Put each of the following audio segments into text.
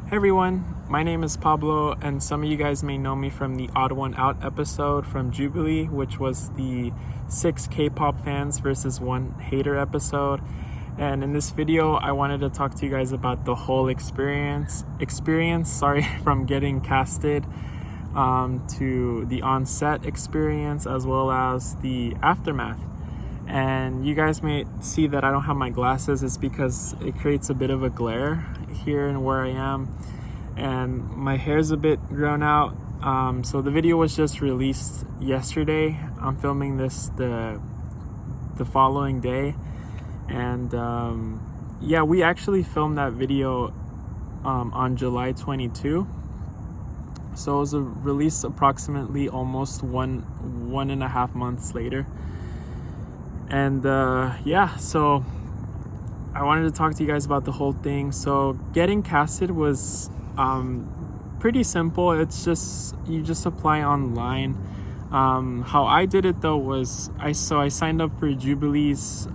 Hey everyone, my name is Pablo, and some of you guys may know me from the Odd One Out episode from Jubilee, which was the 6 K-pop fans versus 1 hater episode. And in this video, I wanted to talk to you guys about the whole experience, from getting casted to the on-set experience, as well as the aftermath. And you guys may see that I don't have my glasses. It's because it creates a bit of a glare here and where I am, and my hair's a bit grown out. So the video was just released yesterday. I'm filming this the following day, and yeah, we actually filmed that video on July 22. So it was released approximately almost one and a half months later. And yeah, so I wanted to talk to you guys about the whole thing. So getting casted was pretty simple. It's just, you just apply online. How I did it though was, I signed up for Jubilee's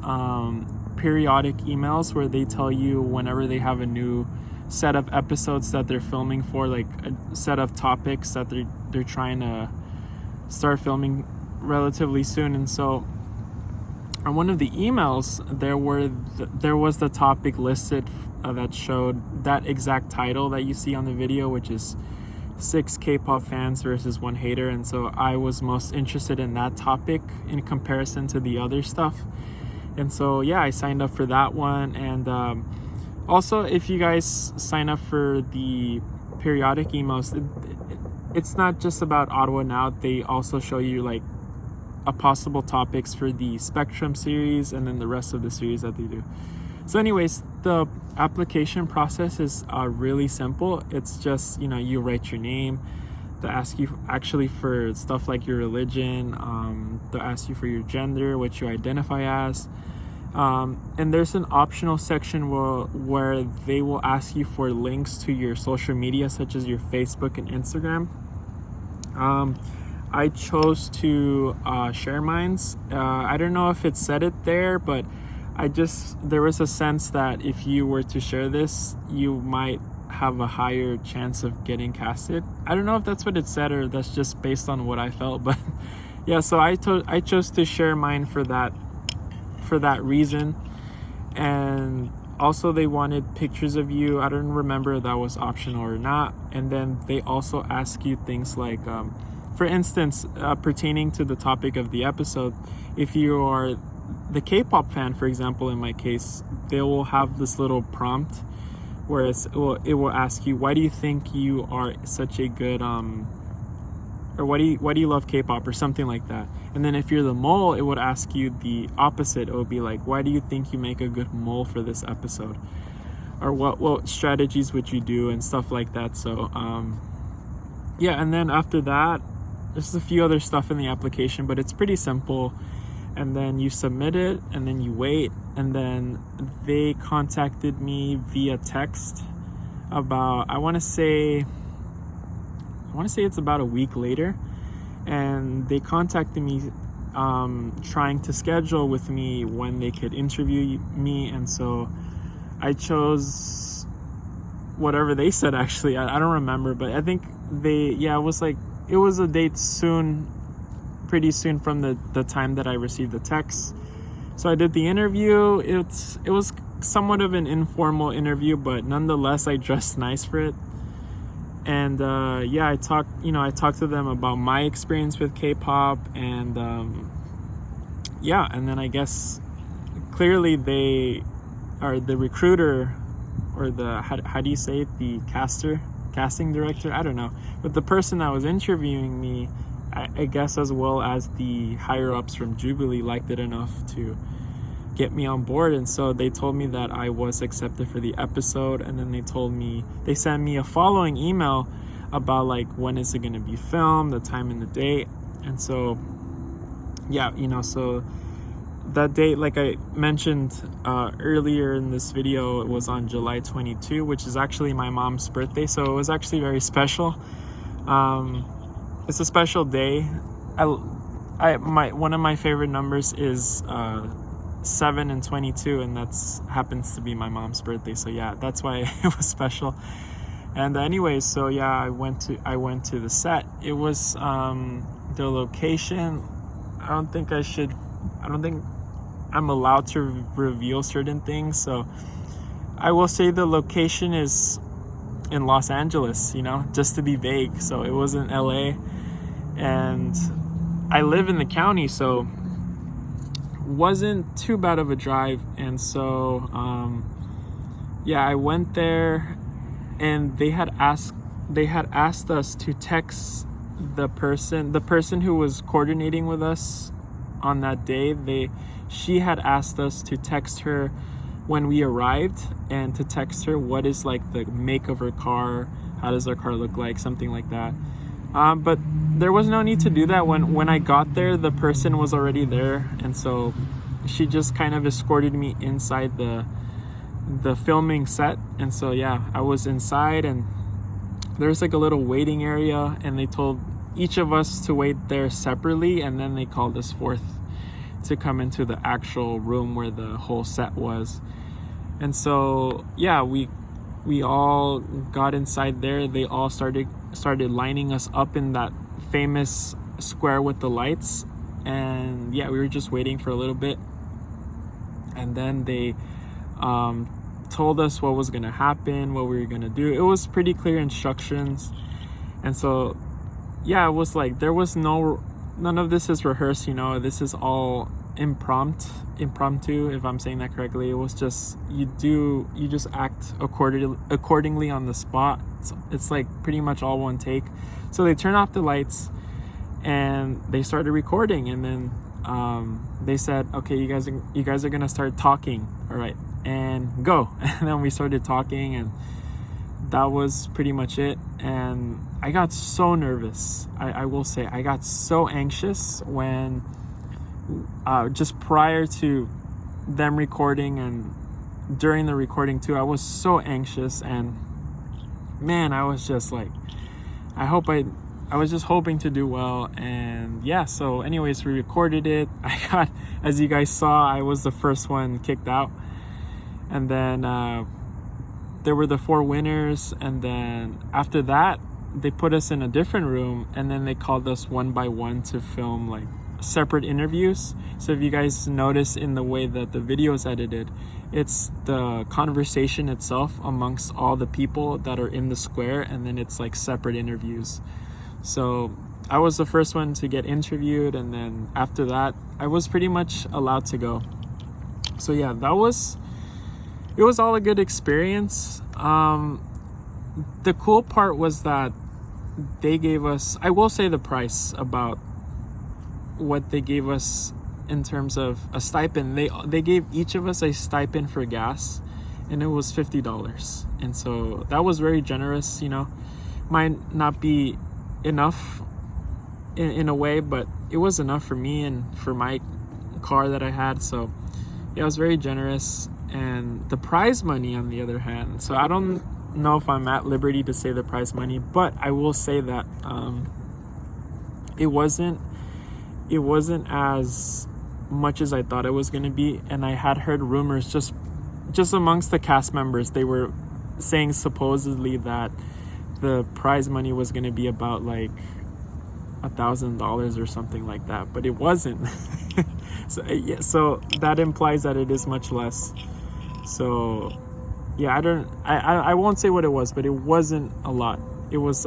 periodic emails, where they tell you whenever they have a new set of episodes that they're filming for, like a set of topics that they're trying to start filming relatively soon. And so on one of the emails, there was the topic listed that showed that exact title that you see on the video, which is 6 K-pop fans versus 1 hater. And so I was most interested in that topic in comparison to the other stuff. And so yeah, I signed up for that one. And also, if you guys sign up for the periodic emails, it's not just about Odd One Out. They also show you like possible topics for the Spectrum series and then the rest of the series that they do. So anyways, the application process is really simple. It's just, you write your name. They'll ask you actually for stuff like your religion. They'll ask you for your gender, what you identify as. And there's an optional section where they will ask you for links to your social media, such as your Facebook and Instagram. I chose to share mines. I don't know if it said it there, but there was a sense that if you were to share this, you might have a higher chance of getting casted. I don't know if that's what it said, or that's just based on what I felt, but yeah, so I chose to share mine for that reason. And also they wanted pictures of you. I don't remember if that was optional or not. And then they also ask you things like, for instance, pertaining to the topic of the episode, if you are the K-pop fan, for example, in my case, they will have this little prompt where it will ask you, why do you think you are such a good, or why do you love K-pop, or something like that. And then if you're the mole, it would ask you the opposite. It would be like, why do you think you make a good mole for this episode? Or what strategies would you do, and stuff like that. So yeah, and then after that, there's a few other stuff in the application, but it's pretty simple. And then you submit it, and then you wait. And then they contacted me via text about, I want to say it's about a week later. And they contacted me trying to schedule with me when they could interview me. And so I chose whatever they said, actually. I don't remember, but I think it was a date pretty soon from the time that I received the text. So I did the interview. It was somewhat of an informal interview, but nonetheless, I dressed nice for it. And yeah, I talked to them about my experience with K-pop, and yeah, and then I guess clearly they are the recruiter, or the how do you say it, the casting director, I don't know, but the person that was interviewing me, I guess, as well as the higher ups from Jubilee, liked it enough to get me on board. And so they told me that I was accepted for the episode. And then they sent me a following email about like, when is it going to be filmed, the time and the date. And so yeah, so that date, like I mentioned earlier in this video, it was on July 22, which is actually my mom's birthday. So it was actually very special. It's a special day. One of my favorite numbers is 7 and 22, and that's happens to be my mom's birthday. So yeah, that's why it was special. And anyways, so yeah, I went to the set. It was the location. I don't think I'm allowed to reveal certain things, so I will say the location is in Los Angeles, just to be vague. So it was in LA, and I live in the county, so wasn't too bad of a drive. And so yeah, I went there, and they had asked us to text the person who was coordinating with us on that day. She had asked us to text her when we arrived, and to text her what is like the make of her car, how does her car look like, something like that. But there was no need to do that. When I got there, the person was already there, and so she just kind of escorted me inside the filming set. And so yeah, I was inside, and there's like a little waiting area, and they told each of us to wait there separately, and then they called us forth to come into the actual room where the whole set was. And so yeah, we all got inside there. They all started lining us up in that famous square with the lights, and yeah, we were just waiting for a little bit, and then they told us what was gonna happen, what we were gonna do. It was pretty clear instructions. And so yeah, it was like there was none of this is rehearsed, this is all impromptu, if I'm saying that correctly. It was just you just act accordingly on the spot. It's like pretty much all one take. So they turned off the lights, and they started recording, and then they said, okay, you guys are gonna start talking, all right, and go. And then we started talking, and that was pretty much it. And I got so nervous. I will say I got so anxious when just prior to them recording, and during the recording too, I was so anxious. And man, I was just like, I was just hoping to do well. And yeah, so anyways, we recorded it. I got, as you guys saw, I was the first one kicked out, and then there were the 4 winners. And then after that, they put us in a different room, and then they called us one by one to film like separate interviews. So if you guys notice in the way that the video is edited, it's the conversation itself amongst all the people that are in the square, and then it's like separate interviews. So I was the first one to get interviewed, and then after that I was pretty much allowed to go. So yeah, it was all a good experience. The cool part was that they gave us, I will say the price about what they gave us in terms of a stipend. They gave each of us a stipend for gas, and it was $50. And so that was very generous. Might not be enough in a way, but it was enough for me and for my car that I had. So yeah, it was very generous. And the prize money, on the other hand, so I don't know if I'm at liberty to say the prize money, but I will say that it wasn't as much as I thought it was going to be. And I had heard rumors just amongst the cast members. They were saying supposedly that the prize money was going to be about like $1,000 or something like that, but it wasn't. So that implies that it is much less. So yeah, I won't say what it was, but it wasn't a lot. It was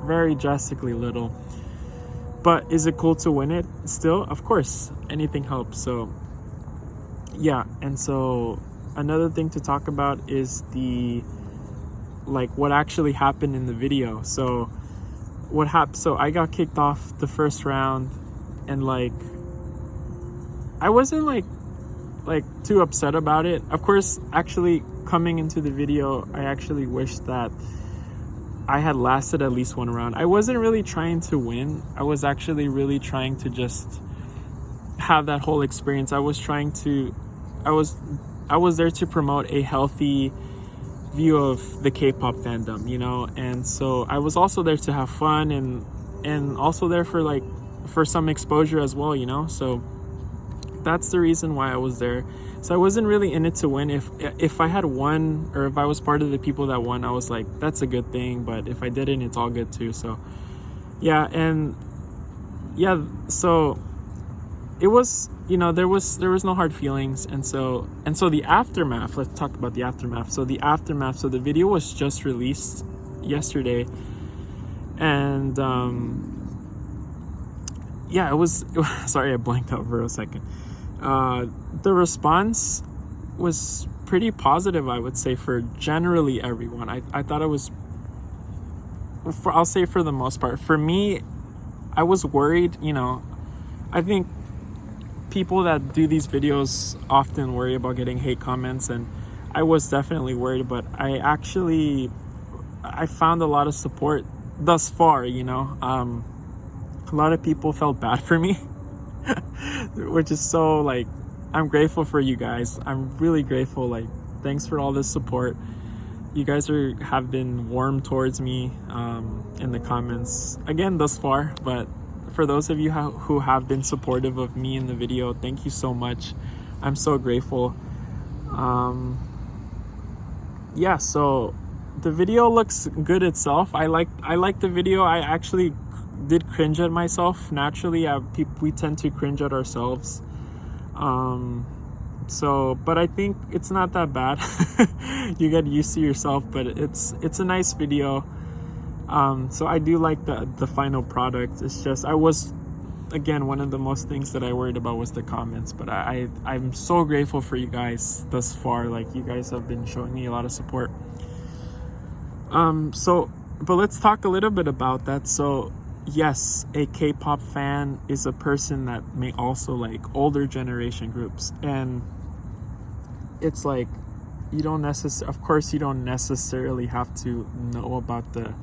very drastically little. But is it cool to win it still? Of course, anything helps. So yeah, and so another thing to talk about is what actually happened in the video. So what happened? So I got kicked off the first round, and I wasn't like too upset about it. Of course, actually coming into the video, I actually wished that I had lasted at least one round. I wasn't really trying to win. I was actually really trying to just have that whole experience. I was there to promote a healthy view of the K-pop fandom, and so I was also there to have fun, and also there for some exposure as well, so that's the reason why I was there. So I wasn't really in it to win. If I had won, or if I was part of the people that won, I was like, that's a good thing. But if I didn't, it's all good too. So yeah. And yeah, so it was, there was no hard feelings. And so the aftermath, let's talk about the aftermath. So the video was just released yesterday, and yeah, it was sorry, I blanked out for a second. The response was pretty positive, I would say, for generally everyone. I thought it was, I'll say for the most part. For me, I was worried, I think people that do these videos often worry about getting hate comments, and I was definitely worried, but I found a lot of support thus far, a lot of people felt bad for me, which is so, like, I'm grateful for you guys. I'm really grateful. Like, thanks for all this support. You guys have been warm towards me in the comments again thus far, but for those of you who have been supportive of me in the video, thank you so much. I'm so grateful. Yeah, so the video looks good itself. I like the video. I actually did cringe at myself naturally. We tend to cringe at ourselves. But I think it's not that bad. You get used to yourself, but it's a nice video. So I do like the final product. It's just, again, one of the most things that I worried about was the comments, but I'm so grateful for you guys thus far. Like, you guys have been showing me a lot of support. But let's talk a little bit about that. So yes, a K-pop fan is a person that may also like older generation groups, and it's like, you don't necessarily have to know about the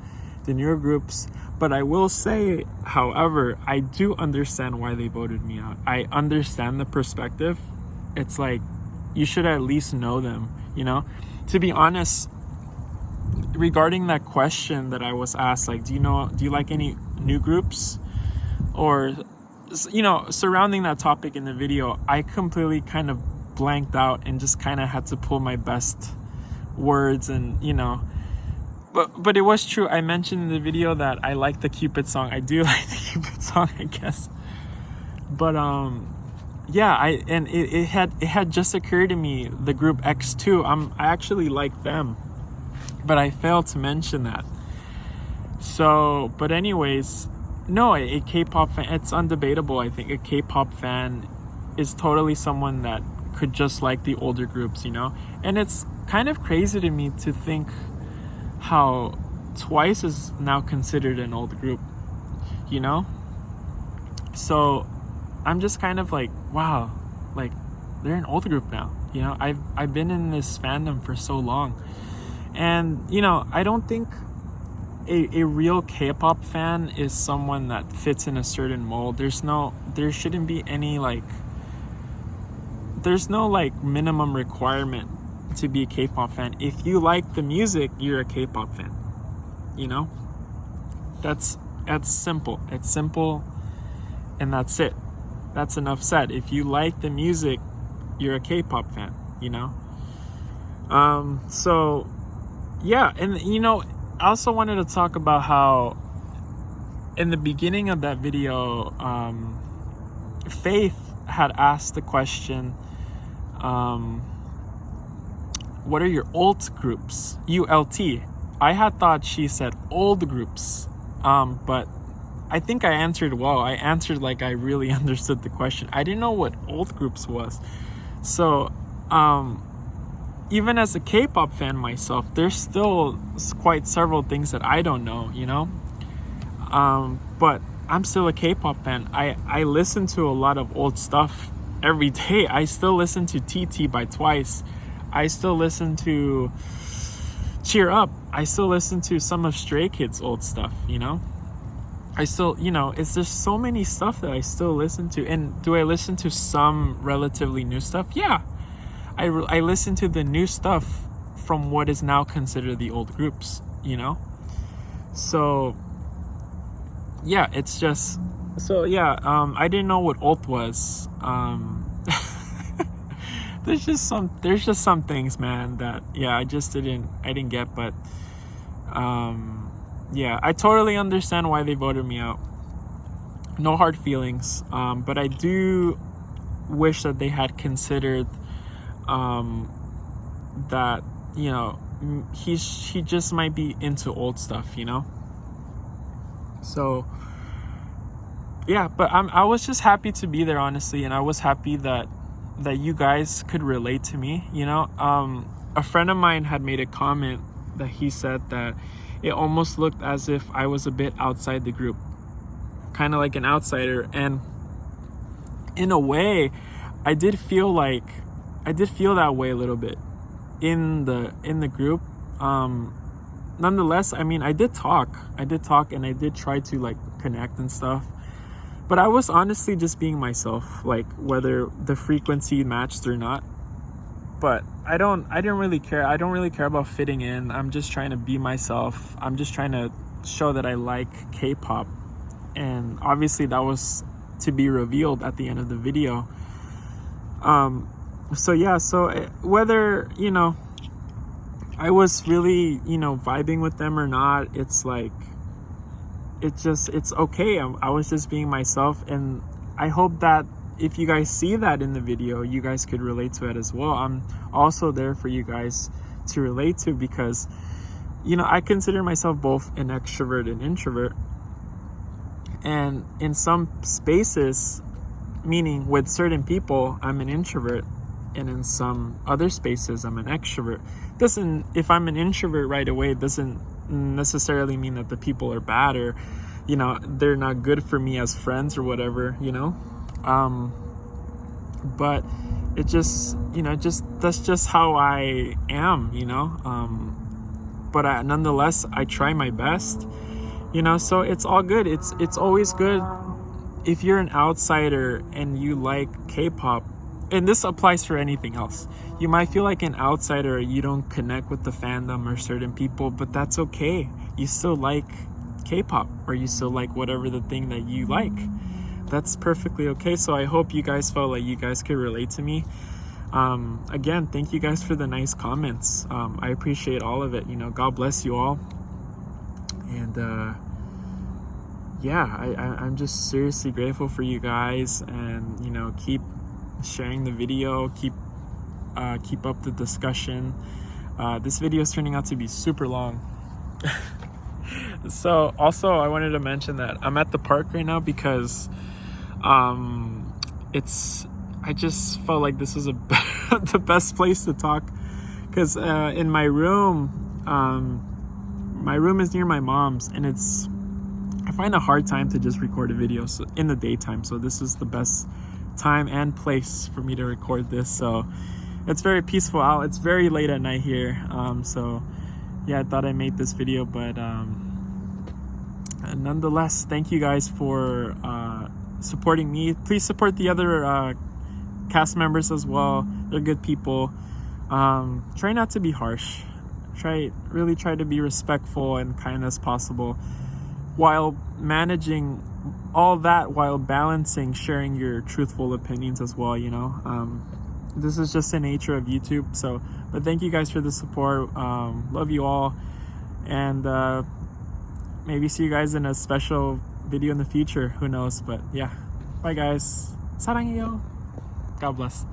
newer groups. But I will say, however, I do understand why they voted me out. I understand the perspective. It's like, you should at least know them, To be honest, regarding that question that I was asked, like, do you like any new groups? Or, surrounding that topic in the video, I completely kind of blanked out and just kind of had to pull my best words, and, But it was true. I mentioned in the video that I like the Cupid song. I do like the Cupid song, I guess. But yeah, it had just occurred to me, the group X2. I actually like them, but I failed to mention that. So, but anyways, no, a K-pop fan, it's undebatable. I think a K-pop fan is totally someone that could just like the older groups, And it's kind of crazy to me to think how Twice is now considered an old group, So I'm just kind of like, wow, like, they're an old group now. I've been in this fandom for so long, and I don't think a real K-pop fan is someone that fits in a certain mold. There shouldn't be any there's no minimum requirement to be a K-pop fan. If you like the music, you're a K-pop fan. That's simple. It's simple, and that's it. That's enough said. If you like the music, you're a K-pop fan. So yeah, and I also wanted to talk about how in the beginning of that video, Faith had asked the question, what are your alt groups? ULT. I had thought she said old groups, but I think I answered well. I answered like I really understood the question. I didn't know what old groups was. So even as a K-pop fan myself, there's still quite several things that I don't know, but I'm still a K-pop fan. I listen to a lot of old stuff every day. I still listen to TT by Twice. I still listen to Cheer Up. I still listen to some of Stray Kids' old stuff, I still, it's just so many stuff that I still listen to. And do I listen to some relatively new stuff? Yeah. I listen to the new stuff from what is now considered the old groups, So, yeah, it's just... So, yeah, I didn't know what alt was. there's just some things, man, that I didn't get. But yeah, I totally understand why they voted me out. No hard feelings, but I do wish that they had considered that, you know, he just might be into old stuff, you know. So yeah, but I was just happy to be there, honestly, and I was happy that you guys could relate to me, you know. A friend of mine had made a comment that he said that it almost looked as if I was a bit outside the group, kind of like an outsider. And in a way, I did feel that way a little bit in the group. Nonetheless, I mean, I did talk and I did try to like connect and stuff, but I was honestly just being myself, like whether the frequency matched or not. But I didn't really care. I don't really care about fitting in. I'm just trying to be myself. I'm just trying to show that I like K-pop, and obviously that was to be revealed at the end of the video. So yeah, so whether, you know, I was really, you know, vibing with them or not, it's like, it's okay. I was just being myself, and I hope that if you guys see that in the video, you guys could relate to it as well. I'm also there for you guys to relate to, because, you know, I consider myself both an extrovert and introvert. And in some spaces, meaning with certain people, I'm an introvert, and in some other spaces, I'm an extrovert. If I'm an introvert right away, it doesn't necessarily mean that the people are bad, or, you know, they're not good for me as friends or whatever, you know. But it just, you know, that's just how I am, you know. But nonetheless, I try my best, you know. So it's all good. It's always good if you're an outsider and you like K-pop, and this applies for anything else. You might feel like an outsider, you don't connect with the fandom or certain people, but that's okay. You still like K-pop, or you still like whatever the thing that you like. That's perfectly okay. So I hope you guys felt like you guys could relate to me. Again, thank you guys for the nice comments. I appreciate all of it. You know, God bless you all. And yeah, I'm just seriously grateful for you guys, and, you know, keep sharing the video, keep up the discussion. This video is turning out to be super long. So also, I wanted to mention that I'm at the park right now because I just felt like this was the best place to talk, because in my room is near my mom's, and I find a hard time to just record a video in the daytime, so this is the best time and place for me to record this. So it's very peaceful out. It's very late at night here, so yeah, I thought I made this video. But nonetheless, thank you guys for supporting me. Please support the other cast members as well. They're good people. Try not to be harsh. Really try to be respectful and kind as possible, while managing all that, while balancing sharing your truthful opinions as well, you know. This is just the nature of YouTube. So, but thank you guys for the support. Love you all, and maybe see you guys in a special video in the future. Who knows? But yeah, bye guys. 사랑해요. God bless.